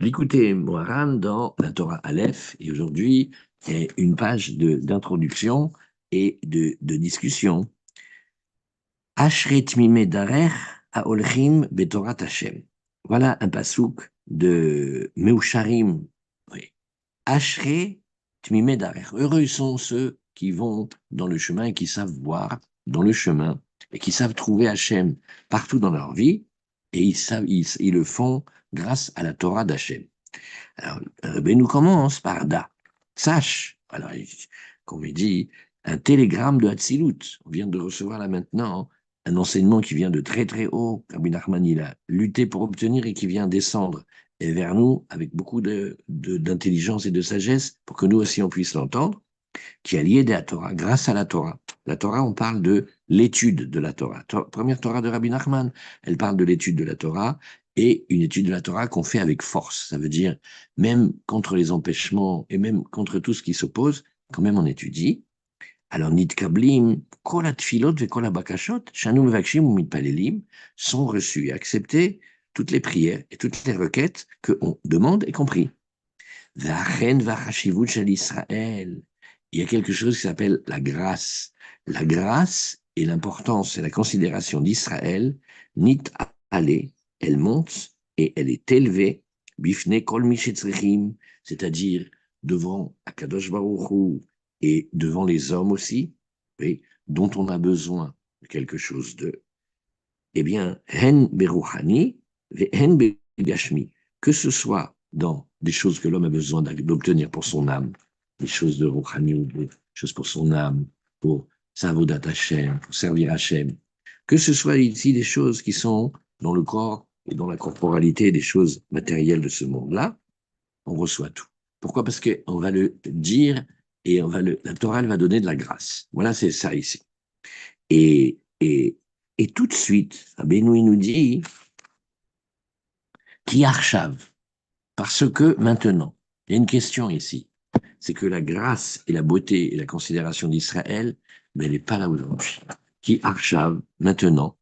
L'écouter Moharan dans la Torah Aleph, et aujourd'hui, c'est une page d'introduction et de discussion. Ashret mime darer haolchim betorat Hashem. Voilà un pasouk de Meusharim. Oui. Ashret mime darer. Heureux sont ceux qui vont dans le chemin et qui savent voir dans le chemin et qui savent trouver Hashem partout dans leur vie, et ils le font grâce à la Torah d'Hashem. Alors, nous commence par Da. Sache, alors, comme il dit, un télégramme de Hatzilut. On vient de recevoir là maintenant un enseignement qui vient de très très haut. Rabbi Nachman, il a lutté pour obtenir et qui vient descendre et vers nous avec beaucoup d'intelligence et de sagesse pour que nous aussi on puisse l'entendre, qui a lié la Torah, grâce à la Torah. La Torah, on parle de l'étude de la Torah. Première Torah de Rabbi Nachman, elle parle de l'étude de la Torah, et une étude de la Torah qu'on fait avec force. Ça veut dire, même contre les empêchements et même contre tout ce qui s'oppose, quand même on étudie. Alors, Nitkablim, kol hatfilot ve kol habakashot, shanu mevakshim ou mitpalelim, sont reçus et acceptés toutes les prières et toutes les requêtes qu'on demande et compris. Vachen vachashivut shel Israël. Il y a quelque chose qui s'appelle la grâce. La grâce et l'importance et la considération d'Israël, nit ale, elle monte et elle est élevée, bifne kol mishetzrechim, c'est-à-dire devant Akadosh Baruch Hu et devant les hommes aussi, oui, dont on a besoin de quelque chose de, eh bien, hen beruchani, hen begashmi, que ce soit dans des choses que l'homme a besoin d'obtenir pour son âme, des choses de ruchani ou des choses pour son âme, pour sa avodat Hashem, pour servir Hashem, que ce soit ici des choses qui sont dans le corps et dans la corporalité des choses matérielles de ce monde-là, on reçoit tout. Pourquoi? Parce qu'on va le dire et la Torah elle va donner de la grâce. Voilà, c'est ça ici. Et, et, et tout de suite, Abenoui nous dit qui archave, parce que maintenant, il y a une question ici, c'est que la grâce et la beauté et la considération d'Israël, mais elle n'est pas là aujourd'hui. Qui archave maintenant,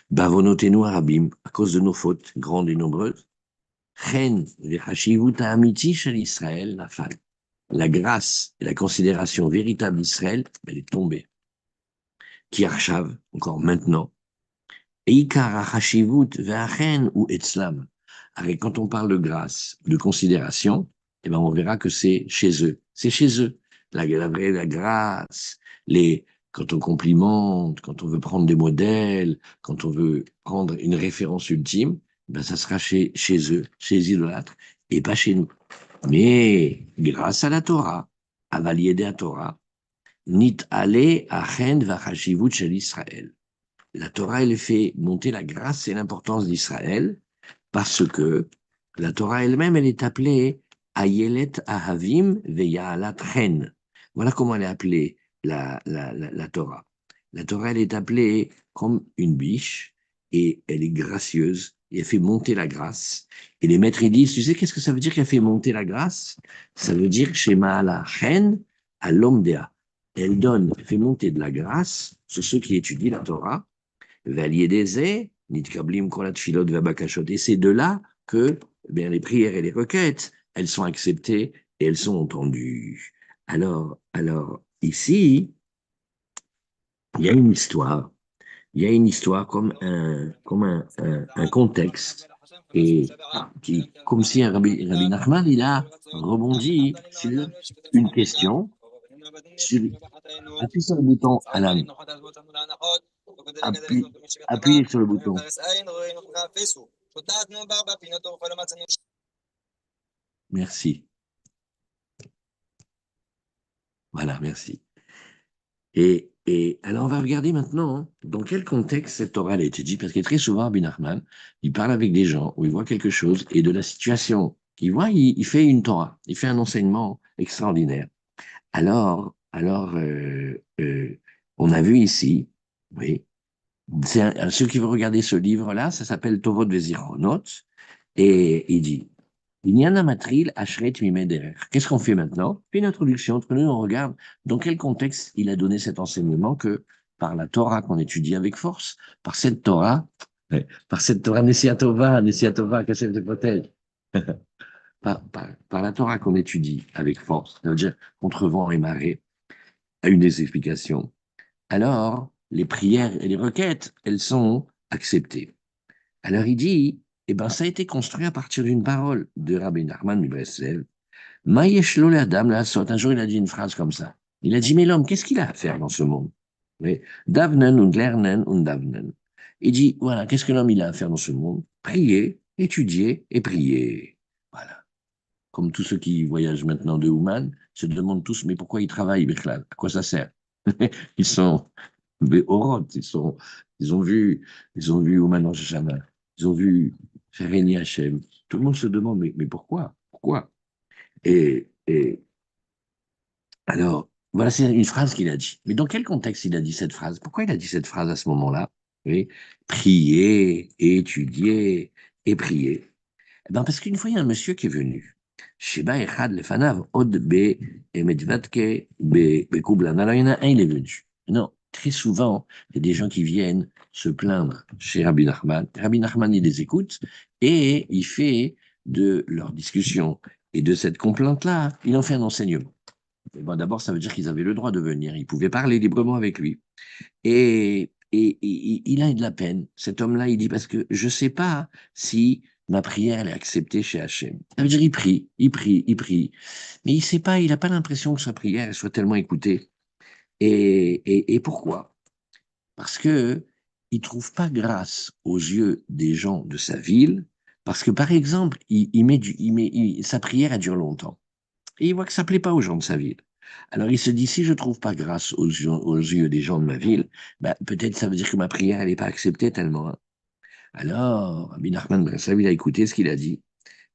bavonotenu arabim, à cause de nos fautes grandes et nombreuses, chen vechashivut ha'amiti shel Israël nafal. La grâce et la considération véritable d'Israël, elle est tombée. Qui archave, encore maintenant, Eikar hachivut ve'achen ou etzlam. Alors, quand on parle de grâce, de considération, eh ben, on verra que c'est chez eux. C'est chez eux. La grâce, quand on complimente, quand on veut prendre des modèles, quand on veut prendre une référence ultime, ben, ça sera chez eux, chez les idolâtres, et pas chez nous. Mais grâce à la Torah, à valider la Torah, nit ale achen vachashivut shel Israël. La Torah, elle fait monter la grâce et l'importance d'Israël parce que la Torah elle-même, elle est appelée Ayelet Ahavim Veya'alat Chen. Voilà comment elle est appelée, la Torah. La Torah, elle est appelée comme une biche et elle est gracieuse et elle fait monter la grâce. Et les maîtres, ils disent, tu sais, qu'est-ce que ça veut dire qu'elle fait monter la grâce? Ça veut dire Shema la Chen à l'Omdea. Elle donne, elle fait monter de la grâce sur ceux qui étudient la Torah. Et c'est de là que bien, les prières et les requêtes, elles sont acceptées et elles sont entendues. Alors ici, il y a une histoire. Il y a une histoire comme un contexte et comme si Rabbi Nachman, il a rebondi sur une question, sur, appuie sur le bouton, Alan, appuie, appuyez sur le bouton. Merci. Voilà, merci. Et alors, on va regarder maintenant dans quel contexte cette Torah a été dite, parce que très souvent, Rabbi Nachman, il parle avec des gens où il voit quelque chose, et de la situation qu'il voit, il fait une Torah, il fait un enseignement extraordinaire. Alors, on a vu ici, oui, ceux qui veulent regarder ce livre-là, ça s'appelle Tovot Vezichronot, et il dit, Inyan Amatril Ashret Mimederer. Qu'est-ce qu'on fait maintenant? Puis une introduction, entre nous, on regarde dans quel contexte il a donné cet enseignement que par la Torah qu'on étudie avec force, par cette Torah, Nessiatova, Kashem te protège. par la Torah qu'on étudie avec force, ça veut dire contre vent et marée, à une des explications, alors les prières et les requêtes, elles sont acceptées. Alors il dit, eh ben, ça a été construit à partir d'une parole de Rabbi Nachman de Breslev. Ma yeshlo l'adam la sot. Un jour, il a dit une phrase comme ça. Il a dit, mais l'homme, qu'est-ce qu'il a à faire dans ce monde? Oui. Davnen und lernen und davnen. Il dit, voilà, qu'est-ce que l'homme il a à faire dans ce monde? Prier, étudier et prier. Voilà. Comme tous ceux qui voyagent maintenant de Ouman se demandent tous, mais pourquoi ils travaillent, Bichlal? À quoi ça sert? Ils sont béorotes, ils ont vu Ouman Rosh Hashanah, ils ont vu faire régner Hachem. Tout le monde se demande, mais pourquoi? Pourquoi? Et alors, voilà, c'est une phrase qu'il a dit. Mais dans quel contexte il a dit cette phrase? Pourquoi il a dit cette phrase à ce moment-là? Oui, prier, étudier et prier. Eh ben parce qu'une fois, il y a un monsieur qui est venu. Sheba Echad Lefanav, Od Be Medvedke Be Kublan. Alors, il y en a un, il est venu. Non, très souvent, il y a des gens qui viennent se plaindre chez Rabbi Nachman. Rabbi Nachman, il les écoute et il fait de leur discussion et de cette complainte-là, il en fait un enseignement. Bon, d'abord, ça veut dire qu'ils avaient le droit de venir. Ils pouvaient parler librement avec lui. Et il a de la peine. Cet homme-là, il dit, parce que je ne sais pas si ma prière elle est acceptée chez Hachem. Ça veut dire, il prie, il prie, il prie. Mais il sait pas, il n'a pas l'impression que sa prière elle soit tellement écoutée. Et pourquoi? Parce que il trouve pas grâce aux yeux des gens de sa ville, parce que, par exemple, sa prière, elle dure longtemps. Et il voit que ça plaît pas aux gens de sa ville. Alors il se dit, si je trouve pas grâce aux yeux des gens de ma ville, bah, peut-être ça veut dire que ma prière, elle n'est pas acceptée tellement, hein. Alors, Rabbi Nachman ben Breslev, il a écouté ce qu'il a dit,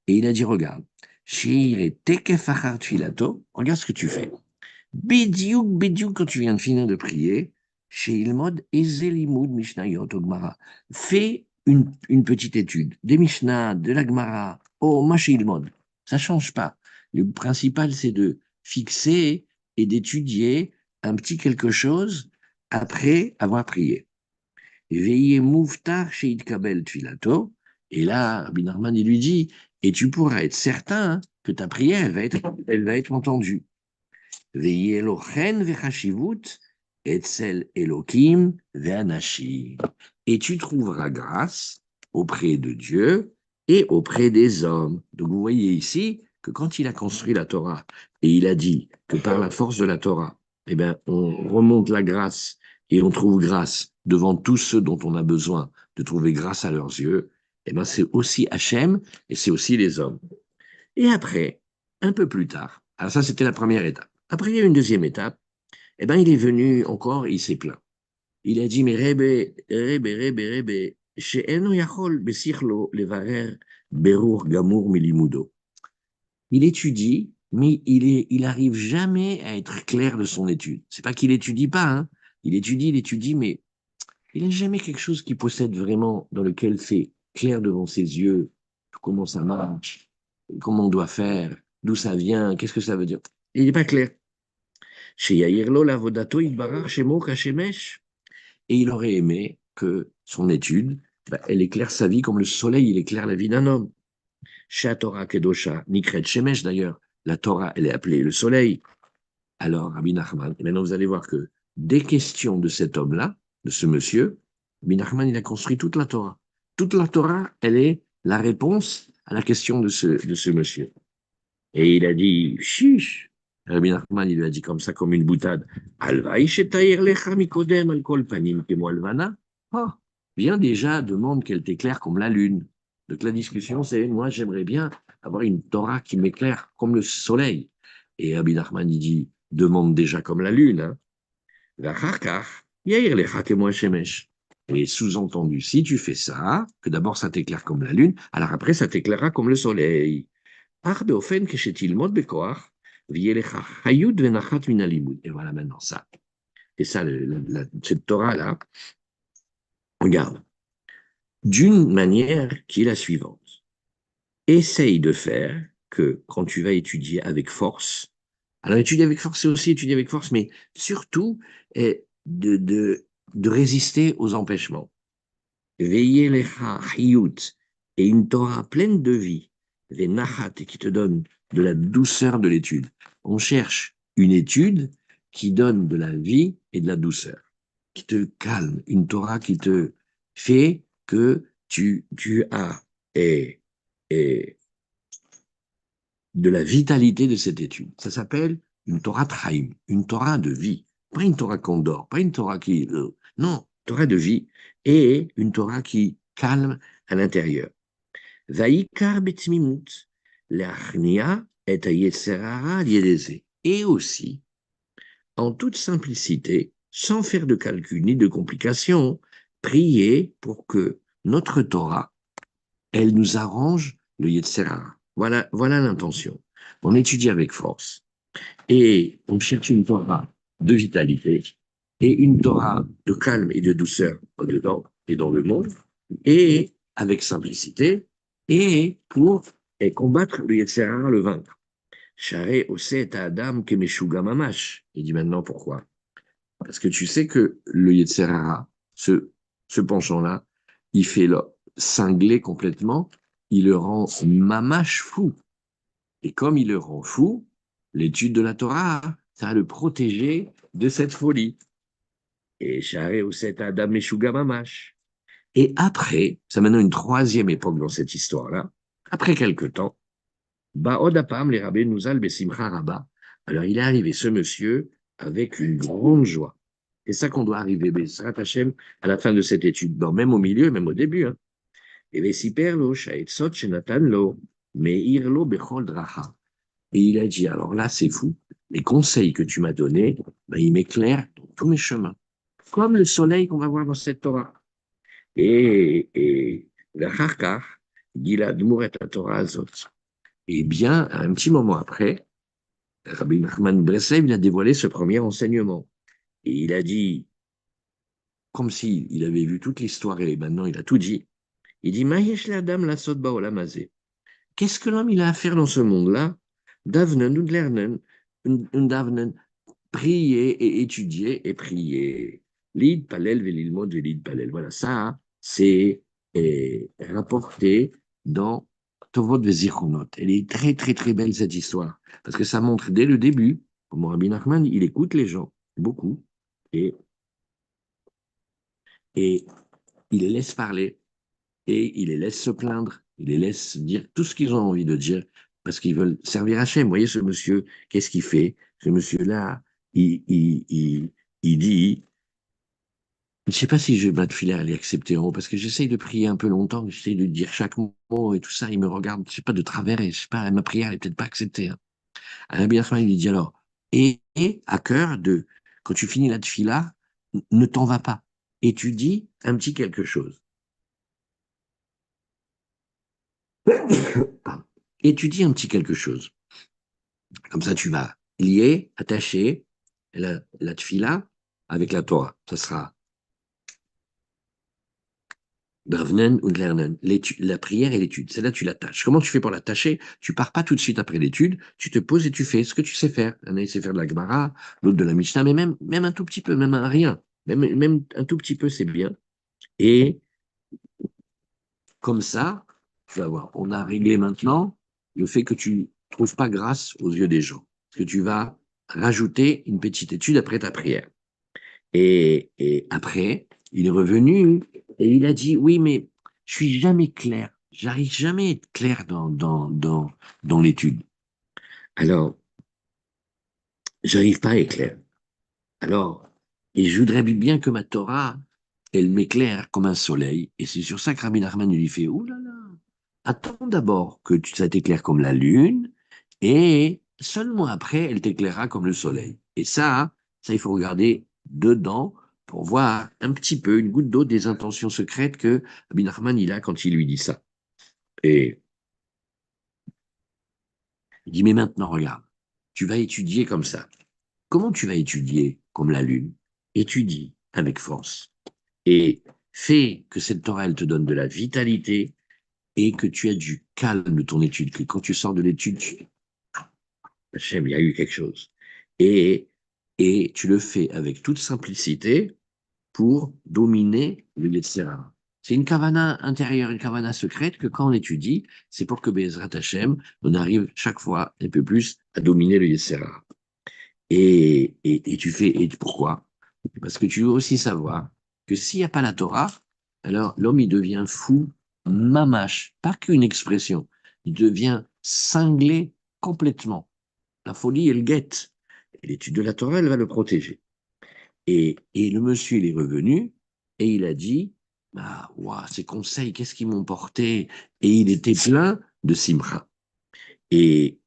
et il a dit, regarde, Shir et tekef achar tfilato, regarde ce que tu fais. Bidiouk, quand tu viens de finir de prier, chez Ilmod, Ezelimud Mishnayot Ogmara. Fais une petite étude des Mishnah, de la Gemara, oh, moi chez Ilmod. Ça change pas. Le principal, c'est de fixer et d'étudier un petit quelque chose après avoir prié. Veillez mouftar chez Itkabel Tfilato. Et là, Rabbi Nachman, il lui dit, et tu pourras être certain que ta prière, elle va être entendue. Et tu trouveras grâce auprès de Dieu et auprès des hommes. Donc vous voyez ici que quand il a construit la Torah et il a dit que par la force de la Torah, eh ben, on remonte la grâce et on trouve grâce devant tous ceux dont on a besoin de trouver grâce à leurs yeux, eh ben, c'est aussi Hachem et c'est aussi les hommes. Et après, un peu plus tard, alors ça c'était la première étape. Après, il y a une deuxième étape. Eh ben, il est venu encore, il s'est plaint. Il a dit, mais Rebbe, she'eno yachol besichlo levarer berur gamur milimudo. Il étudie, mais il arrive jamais à être clair de son étude. C'est pas qu'il étudie pas, hein. Il étudie, mais il n'a jamais quelque chose qui possède vraiment, dans lequel c'est clair devant ses yeux, comment ça marche, comment on doit faire, d'où ça vient, qu'est-ce que ça veut dire. Il n'est pas clair. Chez Yairlo, Lavodato, Idbarar, Shemo, Kashemesh. Et il aurait aimé que son étude, bah, elle éclaire sa vie comme le soleil, il éclaire la vie d'un homme. Chez Torah Kedosha, Nikret Shemesh d'ailleurs, la Torah, elle est appelée le soleil. Alors, Rabbi Nachman, et maintenant vous allez voir que des questions de cet homme-là, de ce monsieur, Rabbi Nachman, il a construit toute la Torah. Toute la Torah, elle est la réponse à la question de ce monsieur. Et il a dit, chiche. Rabbi Nachman, il lui a dit comme ça, comme une boutade. Alvaï shetaïr lecha mikodem al kol panim kemo alvana. Ah, viens déjà, demande qu'elle t'éclaire comme la lune. Donc la discussion, c'est, moi, j'aimerais bien avoir une Torah qui m'éclaire comme le soleil. Et Rabbi Nachman, il dit, demande déjà comme la lune, hein. V'achar yair lecha kemo shemesh. Et sous-entendu, si tu fais ça, que d'abord ça t'éclaire comme la lune, alors après ça t'éclairera comme le soleil. Et voilà maintenant ça. Et ça, cette Torah-là, regarde, d'une manière qui est la suivante. Essaye de faire que quand tu vas étudier avec force, alors étudier avec force, c'est aussi étudier avec force, mais surtout de résister aux empêchements. Veillez les et une Torah pleine de vie, les nachat, et qui te donne de la douceur de l'étude. On cherche une étude qui donne de la vie et de la douceur, qui te calme, une Torah qui te fait que tu as et de la vitalité de cette étude. Ça s'appelle une Torah Traim, une Torah de vie. Pas une Torah qu'on dort, pas une Torah qui... non, Torah de vie et une Torah qui calme à l'intérieur. Vaikar betmimut, l'achnia et ayetserara liedeze. Et aussi, en toute simplicité, sans faire de calcul ni de complications, prier pour que notre Torah, elle nous arrange le Yetzerara. Voilà l'intention. On étudie avec force et on cherche une Torah de vitalité et une Torah de calme et de douceur au-dedans et dans le monde, et avec simplicité, et pour combattre le Yetzerara, le vaincre. Charé osset à Adam kemeshuga mamash. Il dit maintenant pourquoi. Parce que tu sais que le Yetzerara, ce penchant-là, il fait le cingler complètement, il le rend mamash fou. Et comme il le rend fou, l'étude de la Torah, ça va le protéger de cette folie. Et Share Oset Adam Meshuga Mamash. Et après, c'est maintenant une troisième époque dans cette histoire-là, après quelque temps, Ba'odapam, les rabbins nous besimcha rabba. Alors il est arrivé, ce monsieur, avec une grande joie. C'est ça qu'on doit arriver, Bezrat Hashem, à la fin de cette étude. Bon, même au milieu, même au début. Hein. Et Vesiper lo, Shaetzot, Shenatan lo, Meir lo, Bechol dracha. Et il a dit, alors là, c'est fou. Les conseils que tu m'as donnés, ben, ils m'éclairent dans tous mes chemins. Comme le soleil qu'on va voir dans cette Torah. Et la Harkar, Gilad Mouret la Torah Azot. Et bien, un petit moment après, Rabbi Nachman Breslev, il a dévoilé ce premier enseignement. Et il a dit, comme s'il avait vu toute l'histoire et maintenant il a tout dit, il dit, Mayesh la dame la sot baolamazé. Qu'est-ce que l'homme il a à faire dans ce monde-là? Davnen und lernen, davnen, prier et étudier et prier. Lid palel velilmod velid palel. Voilà, ça, c'est rapporté dans Tovot Vezichonot. Elle est très, très, très belle, cette histoire. Parce que ça montre dès le début, comment Rabbi Nachman, il écoute les gens, beaucoup, et, et il les laisse parler, et il les laisse se plaindre, il les laisse dire tout ce qu'ils ont envie de dire, parce qu'ils veulent servir Hachem. Vous voyez ce monsieur, qu'est-ce qu'il fait? Ce monsieur-là, il dit, je ne sais pas si je vais ma filaire aller accepter en haut, parce que j'essaye de prier un peu longtemps, j'essaye de dire chaque mot et tout ça, il me regarde, je sais pas, de travers, et je sais pas, ma prière, elle est peut-être pas acceptée. Hein. Alors, bien sûr, il lui dit alors, et à cœur de, quand tu finis la tfila, ne t'en vas pas. Et tu dis un petit quelque chose. Et tu dis un petit quelque chose. Comme ça, tu vas lier, attacher la tfila avec la Torah. Ça sera Dravnen und Lernen, la prière et l'étude. Celle-là, tu l'attaches. Comment tu fais pour l'attacher? Tu pars pas tout de suite après l'étude, tu te poses et tu fais ce que tu sais faire. Un sait faire de la Gemara, l'autre de la Mishnah, mais même un tout petit peu, même un rien. Même un tout petit peu, c'est bien. Et comme ça, tu vas voir, on a réglé maintenant le fait que tu ne trouves pas grâce aux yeux des gens. Que tu vas rajouter une petite étude après ta prière. Et après, il est revenu et il a dit, oui, mais je suis jamais clair. J'arrive jamais à être clair dans l'étude. Alors, j'arrive pas à être clair. Alors, et je voudrais bien que ma Torah, elle m'éclaire comme un soleil. Et c'est sur ça que Rabbi Nachman lui fait, ouh là là, attends d'abord que ça t'éclaire comme la lune, et seulement après, elle t'éclairera comme le soleil. Et ça, il faut regarder dedans pour voir un petit peu, une goutte d'eau des intentions secrètes que Rabbi Nachman il a quand il lui dit ça. Et il dit, mais maintenant, regarde, tu vas étudier comme ça. Comment tu vas étudier comme la lune? Étudie avec force et fais que cette Torah, elle te donne de la vitalité et que tu aies du calme de ton étude, que quand tu sors de l'étude, Hachem, il y a eu quelque chose. Et, et tu le fais avec toute simplicité pour dominer le Yetzirah. C'est une kavana intérieure, une kavana secrète que quand on étudie, c'est pour que Bezrat Hashem, on arrive chaque fois un peu plus à dominer le Yetzirah. Et tu fais, et pourquoi? Parce que tu veux aussi savoir que s'il n'y a pas la Torah, alors l'homme, il devient fou, mamache, pas qu'une expression, il devient cinglé complètement. La folie, elle guette. Et l'étude de la Torah, elle va le protéger. Et le monsieur, il est revenu et il a dit, ah, ouah, ces conseils, qu'est-ce qu'ils m'ont porté? Et il était plein de simra. Et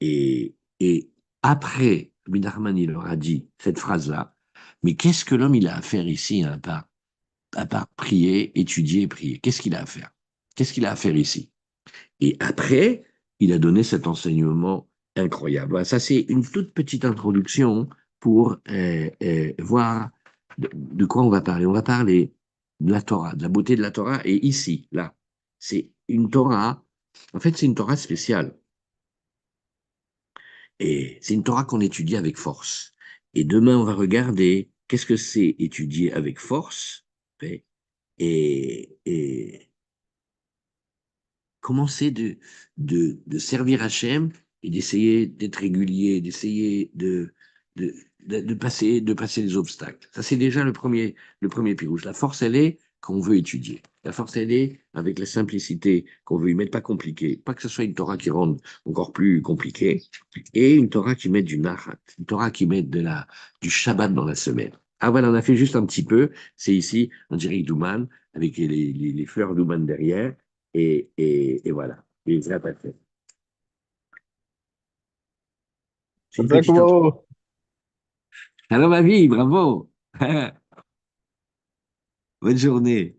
après, Bidarman, il leur a dit cette phrase-là, mais qu'est-ce que l'homme, il a à faire ici, hein, à part prier, étudier, prier? Qu'est-ce qu'il a à faire? Qu'est-ce qu'il a à faire ici? Et après, il a donné cet enseignement incroyable. Voilà, ça, c'est une toute petite introduction pour voir de quoi on va parler. On va parler de la Torah, de la beauté de la Torah. Et ici, là, c'est une Torah. En fait, c'est une Torah spéciale. Et c'est une Torah qu'on étudie avec force. Et demain, on va regarder qu'est-ce que c'est étudier avec force et commencer de servir Hachem et d'essayer d'être régulier, d'essayer de passer les obstacles. Ça, c'est déjà le premier pirouge. La force, elle est qu'on veut étudier. La force, elle est avec la simplicité qu'on veut y mettre, pas compliqué. Pas que ce soit une Torah qui rende encore plus compliqué, et une Torah qui met du nahat, une Torah qui met du Shabbat dans la semaine. Ah voilà, on a fait juste un petit peu. C'est ici, on dirait Douman, avec les fleurs Douman derrière. Et voilà. Et ça pas fait. C'est une petite intro. Bravo. Alors, ma vie, bravo. Bonne journée.